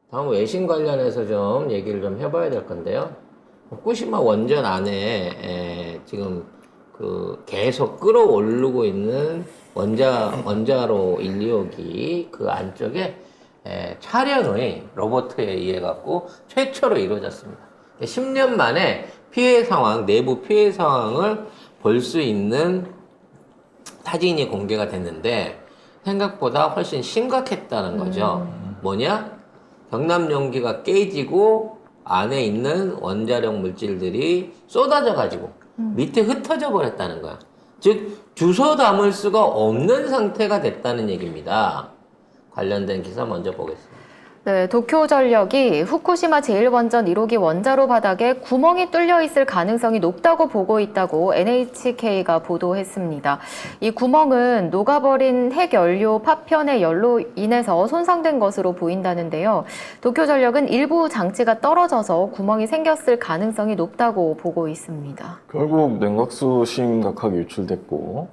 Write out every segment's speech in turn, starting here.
다음 외신 관련해서 좀 얘기를 좀 해봐야 될 건데요. 후쿠시마 원전 안에 지금 그 계속 끌어오르고 있는 원자로 1, 2호기 그 안쪽에 촬영의 로봇에 의해 갖고 최초로 이루어졌습니다. 10년 만에 피해 상황, 내부 피해 상황을 볼 수 있는 사진이 공개가 됐는데 생각보다 훨씬 심각했다는 거죠. 뭐냐? 경남용기가 깨지고 안에 있는 원자력 물질들이 쏟아져 가지고 밑에 흩어져 버렸다는 거야. 즉 주워 담을 수가 없는 상태가 됐다는 얘기입니다. 관련된 기사 먼저 보겠습니다. 네, 도쿄전력이 후쿠시마 제1원전 1호기 원자로 바닥에 구멍이 뚫려 있을 가능성이 높다고 보고 있다고 NHK가 보도했습니다. 이 구멍은 녹아버린 핵연료 파편의 열로 인해서 손상된 것으로 보인다는데요. 도쿄전력은 일부 장치가 떨어져서 구멍이 생겼을 가능성이 높다고 보고 있습니다. 결국 냉각수 심각하게 유출됐고,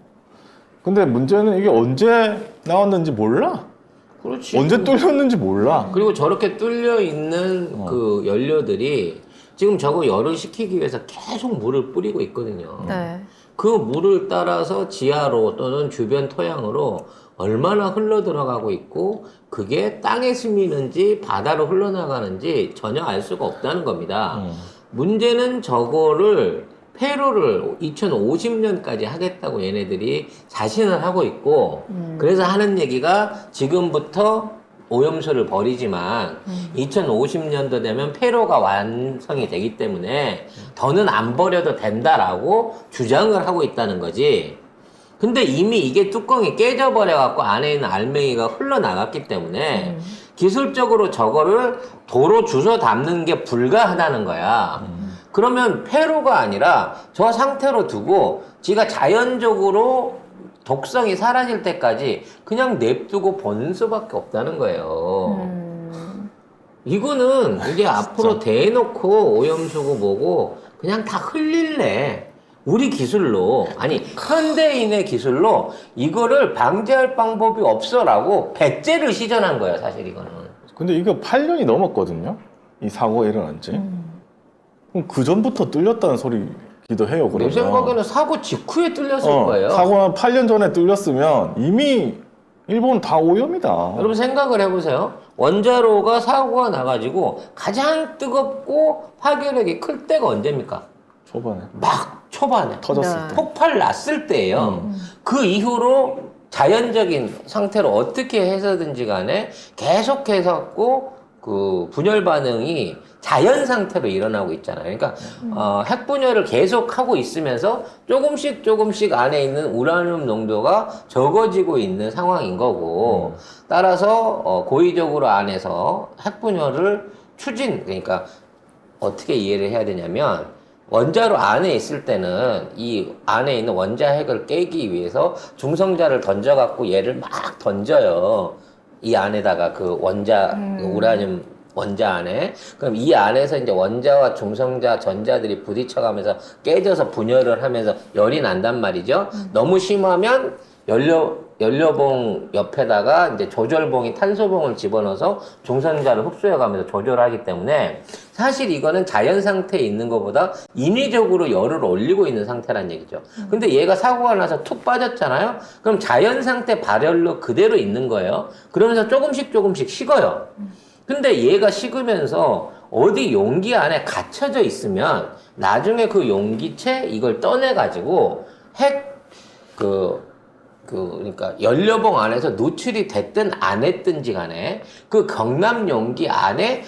근데 문제는 이게 언제 나왔는지 몰라. 그렇지. 언제 뚫렸는지 몰라. 그리고 저렇게 뚫려 있는 그 연료들이 지금 저거 열을 식히기 위해서 계속 물을 뿌리고 있거든요. 네. 그 물을 따라서 지하로 또는 주변 토양으로 얼마나 흘러 들어가고 있고 그게 땅에 스미는지 바다로 흘러나가는지 전혀 알 수가 없다는 겁니다. 문제는 저거를 폐로를 2050년까지 하겠다고 얘네들이 자신을 하고 있고 그래서 하는 얘기가 지금부터 오염수를 버리지만 2050년도 되면 폐로가 완성이 되기 때문에 더는 안 버려도 된다라고 주장을 하고 있다는 거지. 근데 이미 이게 뚜껑이 깨져버려 갖고 안에 있는 알맹이가 흘러나갔기 때문에 기술적으로 저거를 도로 주워 담는 게 불가하다는 거야. 그러면 폐로가 아니라 저 상태로 두고 지가 자연적으로 독성이 사라질 때까지 그냥 냅두고 보는 수밖에 없다는 거예요. 이거는 이제 앞으로 대놓고 오염수고 뭐고 그냥 다 흘릴래. 우리 기술로, 아니 현대인의 기술로 이거를 방지할 방법이 없어라고 백제를 시전한 거예요, 사실 이거는. 근데 이거 8년이 넘었거든요. 이 사고가 일어난 지. 그럼 그 전부터 뚫렸다는 소리기도 해요. 그러면. 내 생각에는 사고 직후에 뚫렸을 거예요. 사고가 8년 전에 뚫렸으면 이미 일본은 다 오염이다. 여러분 생각을 해보세요. 원자로가 사고가 나가지고 가장 뜨겁고 파괴력이 클 때가 언제입니까? 초반에 막 초반에 터졌을 네. 때. 폭발 났을 때예요. 그 이후로 자연적인 상태로 어떻게 해서든지 간에 계속해서 그 분열 반응이 자연 상태로 일어나고 있잖아요. 그러니까 핵 분열을 계속하고 있으면서 조금씩 안에 있는 우라늄 농도가 적어지고 있는 상황인 거고 따라서 고의적으로 안에서 핵 분열을 그러니까 어떻게 이해를 해야 되냐면 원자로 안에 있을 때는 이 안에 있는 원자핵을 깨기 위해서 중성자를 던져갖고 얘를 막 던져요. 이 안에다가 그 우라늄 원자 안에. 그럼 이 안에서 이제 원자와 중성자, 전자들이 부딪혀가면서 깨져서 분열을 하면서 열이 난단 말이죠. 너무 심하면 연료봉 옆에다가 이제 조절봉이 탄소봉을 집어넣어서 중성자를 흡수해가면서 조절하기 때문에 사실 이거는 자연 상태에 있는 것보다 인위적으로 열을 올리고 있는 상태란 얘기죠. 근데 얘가 사고가 나서 툭 빠졌잖아요. 그럼 자연 상태 발열로 그대로 있는 거예요. 그러면서 조금씩 식어요. 근데 얘가 식으면서 어디 용기 안에 갇혀져 있으면 나중에 그 용기체 이걸 떠내가지고 그러니까 연료봉 안에서 노출이 됐든 안 했든지 간에 그 경남 용기 안에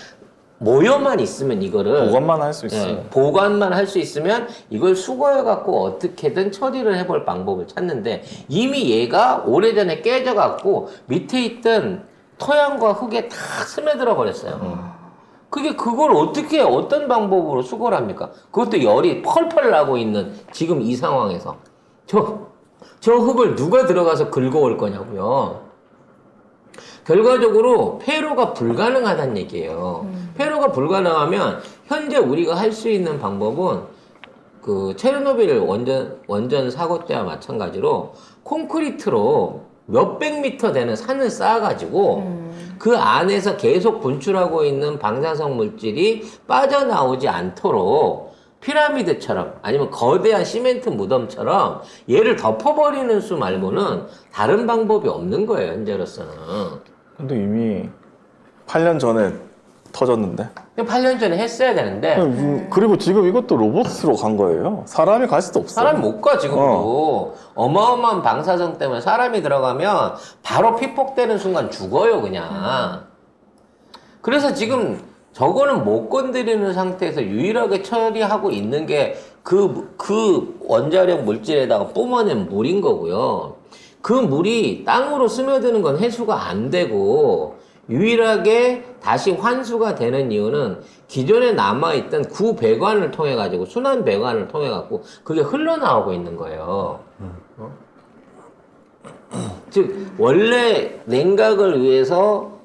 모여만 있으면 이거를 보관만 할 수 있어요. 보관만 할 수 있으면 이걸 수거해 갖고 어떻게든 처리를 해볼 방법을 찾는데 이미 얘가 오래전에 깨져 갖고 밑에 있던 토양과 흙에 다 스며들어 버렸어요. 그걸 어떻게 어떤 방법으로 수거를 합니까? 그것도 열이 펄펄 나고 있는 지금 이 상황에서 저 흙을 누가 들어가서 긁어올 거냐고요. 결과적으로 폐로가 불가능하다는 얘기예요. 폐로가 불가능하면 현재 우리가 할 수 있는 방법은 그 체르노빌 원전 사고 때와 마찬가지로 콘크리트로 몇백 미터 되는 산을 쌓아가지고 그 안에서 계속 분출하고 있는 방사성 물질이 빠져나오지 않도록 피라미드처럼 아니면 거대한 시멘트 무덤처럼 얘를 덮어버리는 수 말고는 다른 방법이 없는 거예요, 현재로서는. 근데 이미 8년 전에 터졌는데. 8년 전에 했어야 되는데 그리고 지금 이것도 로봇으로 간 거예요. 사람이 갈 수도 없어요. 사람이 못 가, 지금도. 어마어마한 방사성 때문에 사람이 들어가면 바로 피폭되는 순간 죽어요, 그냥. 그래서 지금 저거는 못 건드리는 상태에서 유일하게 처리하고 있는 게 그 원자력 물질에다가 뿜어낸 물인 거고요. 그 물이 땅으로 스며드는 건 해수가 안 되고 유일하게 다시 환수가 되는 이유는 기존에 남아있던 구배관을 통해 가지고 순환 배관을 통해 갖고 그게 흘러나오고 있는 거예요. 즉 원래 냉각을 위해서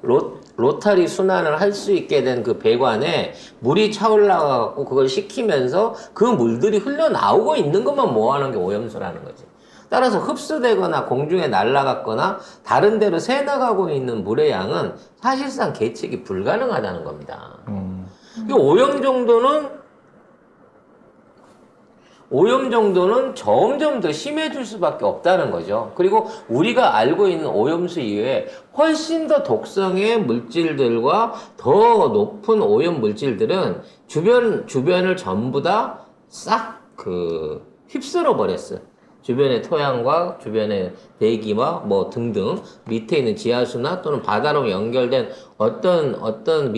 로타리 순환을 할 수 있게 된 그 배관에 물이 차올라 갖고 그걸 식히면서 그 물들이 흘러나오고 있는 것만 모아놓은 게 오염수라는 거지. 따라서 흡수되거나 공중에 날아갔거나 다른 데로 새나가고 있는 물의 양은 사실상 계측이 불가능하다는 겁니다. 이 오염 정도는 점점 더 심해질 수밖에 없다는 거죠. 그리고 우리가 알고 있는 오염수 이외에 훨씬 더 독성의 물질들과 더 높은 오염 물질들은 주변을 전부 다 싹 휩쓸어 버렸어요. 주변의 토양과 주변의 대기와 뭐 등등 밑에 있는 지하수나 또는 바다로 연결된 어떤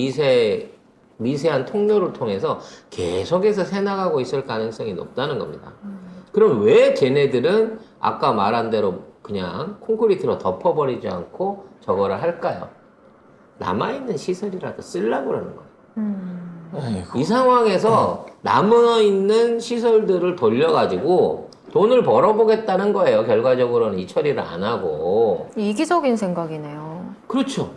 미세한 통로를 통해서 계속해서 새나가고 있을 가능성이 높다는 겁니다. 그럼 왜 쟤네들은 아까 말한 대로 그냥 콘크리트로 덮어버리지 않고 저거를 할까요? 남아있는 시설이라도 쓰려고 그러는 거예요. 이 상황에서 남아있는 시설들을 돌려가지고 돈을 벌어보겠다는 거예요. 결과적으로는 이 처리를 안 하고. 이기적인 생각이네요. 그렇죠.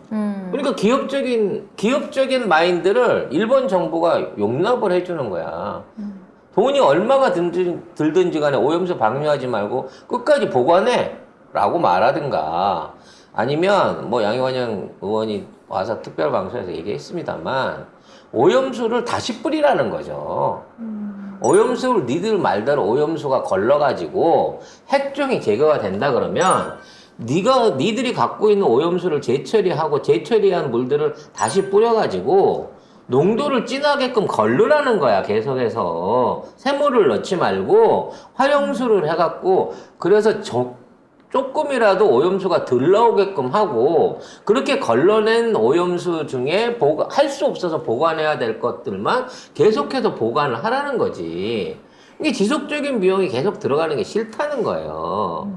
그러니까 기업적인 마인드를 일본 정부가 용납을 해주는 거야. 돈이 얼마가 들든지 간에 오염수 방류하지 말고 끝까지 보관해! 라고 말하든가. 아니면 뭐 양희원영 의원이 와서 특별방송에서 얘기했습니다만 오염수를 다시 뿌리라는 거죠. 오염수를 니들 말대로 오염수가 걸러가지고 핵종이 제거가 된다 그러면 니들이 갖고 있는 오염수를 재처리하고 재처리한 물들을 다시 뿌려가지고 농도를 진하게끔 걸르라는 거야. 계속해서 새물을 넣지 말고 활용수를 해갖고 그래서 조금이라도 오염수가 덜 나오게끔 하고 그렇게 걸러낸 오염수 중에 할 수 없어서 보관해야 될 것들만 계속해서 보관을 하라는 거지. 이게 지속적인 비용이 계속 들어가는 게 싫다는 거예요.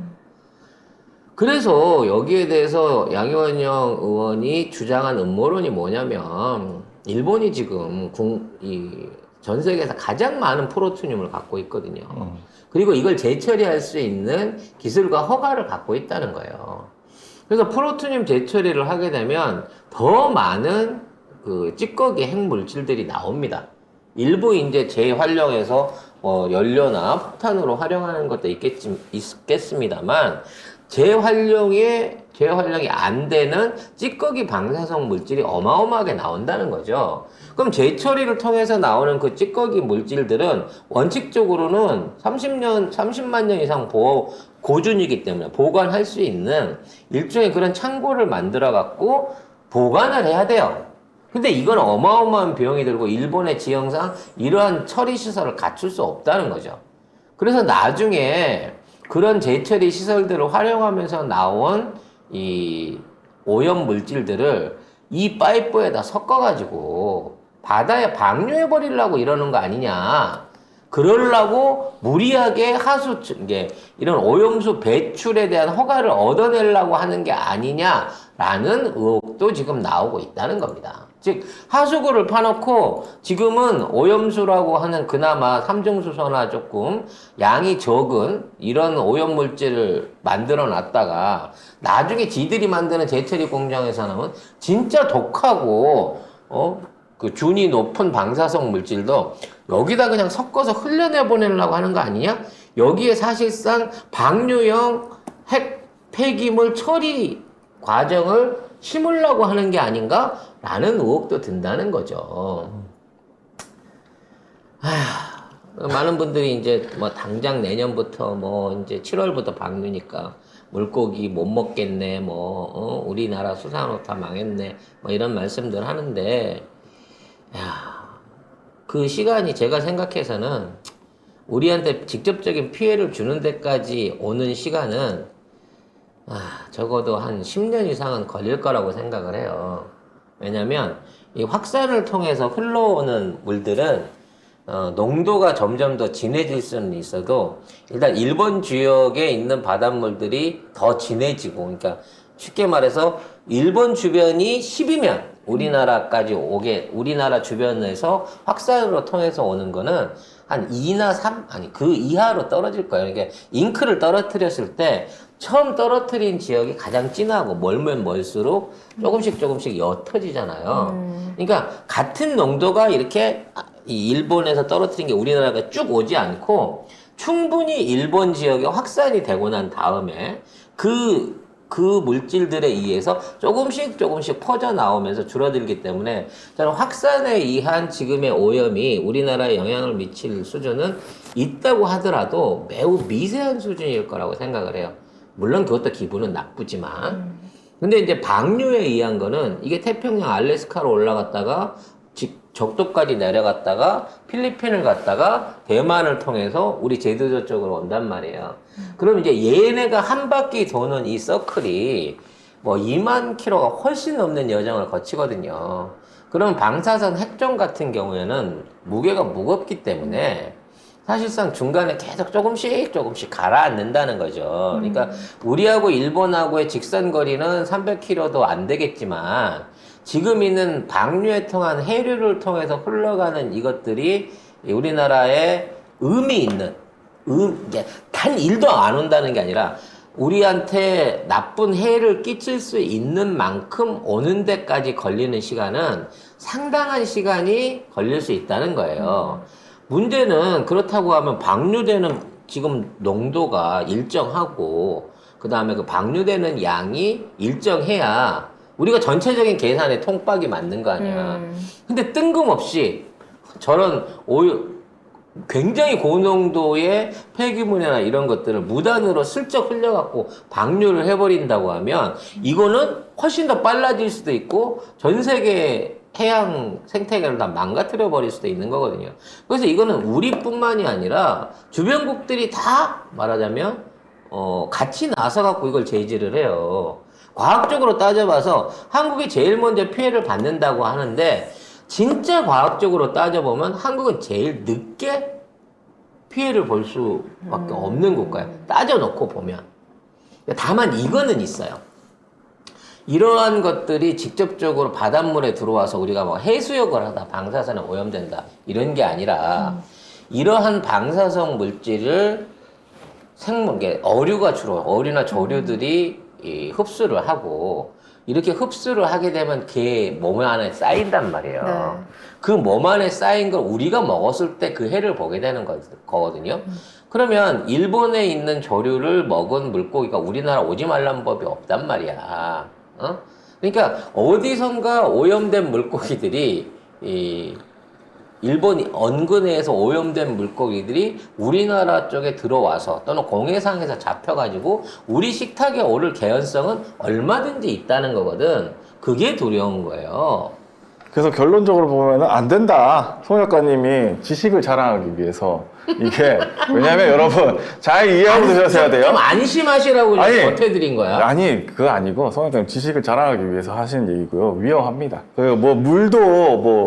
그래서 여기에 대해서 양희원영 의원이 주장한 음모론이 뭐냐면 일본이 지금 전 세계에서 가장 많은 프로토늄을 갖고 있거든요. 그리고 이걸 재처리할 수 있는 기술과 허가를 갖고 있다는 거예요. 그래서 프로토늄 재처리를 하게 되면 더 많은 찌꺼기 핵물질들이 나옵니다. 일부 이제 재활용해서 연료나 폭탄으로 활용하는 것도 있겠습니다만 재활용이 안 되는 찌꺼기 방사성 물질이 어마어마하게 나온다는 거죠. 그럼 재처리를 통해서 나오는 그 찌꺼기 물질들은 원칙적으로는 30만 년 이상 고준이기 때문에 보관할 수 있는 일종의 그런 창고를 만들어 갖고 보관을 해야 돼요. 근데 이건 어마어마한 비용이 들고 일본의 지형상 이러한 처리 시설을 갖출 수 없다는 거죠. 그래서 나중에 그런 재처리 시설들을 활용하면서 나온 이 오염 물질들을 이 파이프에다 섞어가지고 바다에 방류해버리려고 이러는 거 아니냐. 그러려고 무리하게 이런 오염수 배출에 대한 허가를 얻어내려고 하는 게 아니냐라는 의혹도 지금 나오고 있다는 겁니다. 즉 하수구를 파놓고 지금은 오염수라고 하는 그나마 삼중수소나 조금 양이 적은 이런 오염물질을 만들어 놨다가 나중에 지들이 만드는 재처리 공장에서는 진짜 독하고 그 준이 높은 방사성 물질도 여기다 그냥 섞어서 흘려내보내려고 하는 거 아니냐? 여기에 사실상 방류형 핵 폐기물 처리 과정을 심으려고 하는 게 아닌가라는 의혹도 든다는 거죠. 많은 분들이 이제 뭐 당장 내년부터 뭐 이제 7월부터 방류니까 물고기 못 먹겠네, 우리나라 수산업 다 망했네, 뭐 이런 말씀들 하는데, 그 시간이 제가 생각해서는 우리한테 직접적인 피해를 주는 데까지 오는 시간은 적어도 한 10년 이상은 걸릴 거라고 생각을 해요. 왜냐면 이 확산을 통해서 흘러오는 물들은 농도가 점점 더 진해질 수는 있어도 일단 일본 지역에 있는 바닷물들이 더 진해지고, 그러니까 쉽게 말해서 일본 주변이 10이면 우리나라까지 우리나라 주변에서 확산으로 통해서 오는 거는 한 2나 3, 아니 그 이하로 떨어질 거예요. 그러니까 잉크를 떨어뜨렸을 때 처음 떨어뜨린 지역이 가장 진하고 멀면 멀수록 조금씩 옅어지잖아요. 그러니까 같은 농도가 이렇게 이 일본에서 떨어뜨린 게 우리나라가 쭉 오지 않고 충분히 일본 지역에 확산이 되고 난 다음에 그 물질들에 의해서 조금씩 퍼져나오면서 줄어들기 때문에 저는 확산에 의한 지금의 오염이 우리나라에 영향을 미칠 수준은 있다고 하더라도 매우 미세한 수준일 거라고 생각을 해요. 물론 그것도 기분은 나쁘지만. 근데 이제 방류에 의한 거는 이게 태평양 알래스카로 올라갔다가 적도까지 내려갔다가 필리핀을 갔다가 대만을 통해서 우리 제주도 쪽으로 온단 말이에요. 그럼 이제 얘네가 한 바퀴 도는 이 서클이 뭐 2만 킬로가 훨씬 넘는 여정을 거치거든요. 그럼 방사선 핵종 같은 경우에는 무게가 무겁기 때문에 사실상 중간에 계속 조금씩 가라앉는다는 거죠. 그러니까 우리하고 일본하고의 직선 거리는 300km도 안 되겠지만 지금 있는 방류에 통한 해류를 통해서 흘러가는 이것들이 우리나라에 의미 있는, 단 1도 안 온다는 게 아니라 우리한테 나쁜 해를 끼칠 수 있는 만큼 오는 데까지 걸리는 시간은 상당한 시간이 걸릴 수 있다는 거예요. 문제는 그렇다고 하면 방류되는 지금 농도가 일정하고 그 다음에 그 방류되는 양이 일정해야 우리가 전체적인 계산에 통박이 맞는 거 아니야. 근데 뜬금없이 저런 굉장히 고농도의 폐기물이나 이런 것들을 무단으로 슬쩍 흘려갖고 방류를 해버린다고 하면 이거는 훨씬 더 빨라질 수도 있고 전 세계 해양 생태계를 다 망가뜨려 버릴 수도 있는 거거든요. 그래서 이거는 우리뿐만이 아니라 주변국들이 다 말하자면 같이 나서갖고 이걸 제지를 해요. 과학적으로 따져봐서 한국이 제일 먼저 피해를 받는다고 하는데 진짜 과학적으로 따져보면 한국은 제일 늦게 피해를 볼 수밖에 없는 국가예요. 따져놓고 보면. 다만 이거는 있어요. 이러한 것들이 직접적으로 바닷물에 들어와서 우리가 뭐 해수욕을 하다 방사선에 오염된다 이런 게 아니라 이러한 방사성 물질을 어류가 주로 어류나 조류들이 흡수를 하고 이렇게 흡수를 하게 되면 걔 몸 안에 쌓인단 말이에요. 네. 그 몸 안에 쌓인 걸 우리가 먹었을 때 그 해를 보게 되는 거거든요. 그러면 일본에 있는 조류를 먹은 물고기가 우리나라 오지 말라는 법이 없단 말이야. 그러니까 어디선가 오염된 물고기들이 일본 언근해에서 오염된 물고기들이 우리나라 쪽에 들어와서 또는 공해상에서 잡혀가지고 우리 식탁에 오를 개연성은 얼마든지 있다는 거거든. 그게 두려운 거예요. 그래서 결론적으로 보면은 안 된다. 송 작가님이 지식을 자랑하기 위해서 이게 왜냐면 여러분 잘 이해하고 드셔야 돼요. 좀 안심하시라고 보태드린 거야. 아니 그거 아니고 송 작가님 지식을 자랑하기 위해서 하시는 얘기고요. 위험합니다. 그리고 뭐 물도 뭐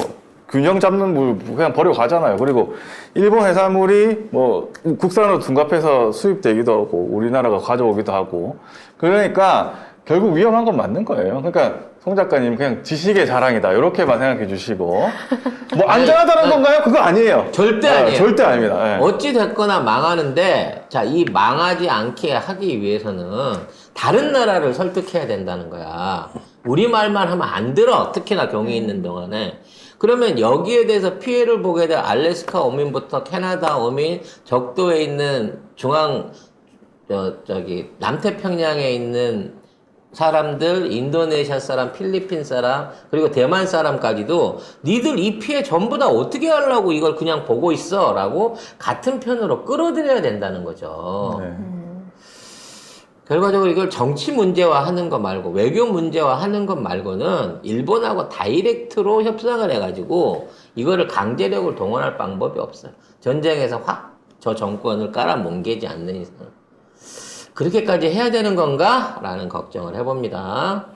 균형 잡는 물 그냥 버리고 가잖아요. 그리고 일본 해산물이 뭐 국산으로 둔갑해서 수입되기도 하고 우리나라가 가져오기도 하고 그러니까 결국 위험한 건 맞는 거예요. 그러니까 송 작가님 그냥 지식의 자랑이다 이렇게만 생각해 주시고 뭐 안전하다는 건가요? 그거 아니에요. 절대 아니에요. 절대 아닙니다. 네. 어찌 됐거나 망하는데 자, 이 망하지 않게 하기 위해서는 다른 나라를 설득해야 된다는 거야. 우리 말만 하면 안 들어. 특히나 경이 있는 동안에. 그러면 여기에 대해서 피해를 보게 될 알래스카 어민부터 캐나다 어민, 적도에 있는 남태평양에 있는 사람들, 인도네시아 사람, 필리핀 사람, 그리고 대만 사람까지도 니들 이 피해 전부 다 어떻게 하려고 이걸 그냥 보고 있어? 라고 같은 편으로 끌어들여야 된다는 거죠. 네. 결과적으로 이걸 정치 문제화 하는 거 말고 외교 문제화 하는 것 말고는 일본하고 다이렉트로 협상을 해가지고 이거를 강제력을 동원할 방법이 없어요. 전쟁에서 확 저 정권을 깔아뭉개지 않는 이상. 그렇게까지 해야 되는 건가? 라는 걱정을 해봅니다.